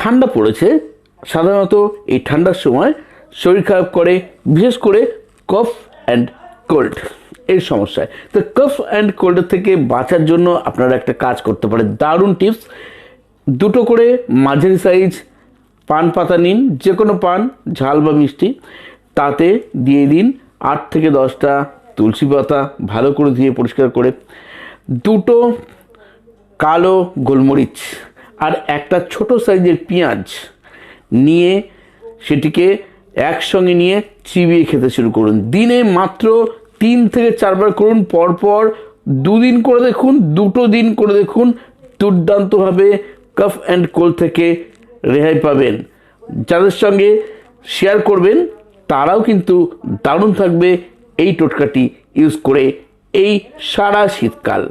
ঠান্ডা পড়েছে, সাধারণত এই ঠান্ডার সময় শরীর খারাপ করে, বিশেষ করে কফ অ্যান্ড কোল্ড এর সমস্যায়। তো কফ অ্যান্ড কোল্ডের থেকে বাঁচার জন্য আপনারা একটা কাজ করতে পারেন, দারুণ টিপস। 2টো করে মাঝারি সাইজ পান পাতা নিন, যে কোনো পান, ঝাল বা মিষ্টি, তাতে দিয়ে দিন 8 থেকে 10টা তুলসী পাতা, ভালো করে ধুয়ে পরিষ্কার করে, 2টো কালো গোলমরিচ আর একটা ছোট সাইজের পেঁয়াজ নিয়ে সেটিকে একসঙ্গে নিয়ে চিবিয়ে খেতে শুরু করুন। দিনে মাত্র 3 থেকে 4 বার করুন, পরপর 2 দিন করে দেখুন, 2টো দিন করে দেখুন, দুর্দান্তভাবে কফ অ্যান্ড কোল্ড থেকে রেহাই পাবেন। যাদের সঙ্গে শেয়ার করবেন তারাও কিন্তু দারুণ থাকবে এই টোটকাটি ইউজ করে এই সারা শীতকাল।